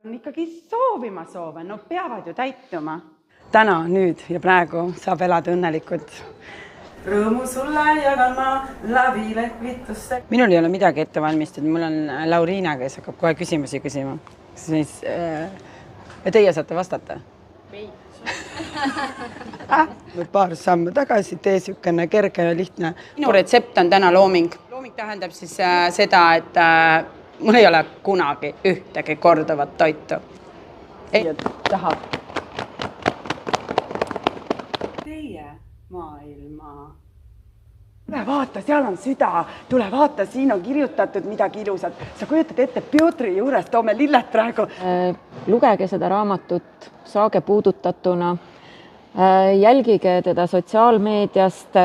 on ikkagi soovima soove, no peavad ju täituma. Täna, nüüd ja praegu saab elada õnnelikult. Rõõmu sulle jagan ma lavilehvitusse. Minul ei ole midagi ette valmistatud, mul on Lauriina, kes hakkab kohe küsimusi küsima. Siis, ja teie saate vastata? Ei. Paar sammu tagasi, tee sükene kerge ja lihtne. Minu retsept on täna looming. Looming tähendab siis seda, et mul ei ole kunagi ühtegi korduvat toitu. Ei tahab. Teie maailma. Tule vaata, seal on süda. Tule vaata, siin on kirjutatud midagi ilusat. Sa kujutad ette Pjotri juures, toome lillet praegu. Lugege seda raamatut, saage puudutatuna. Jälgige teda sotsiaalmeediast.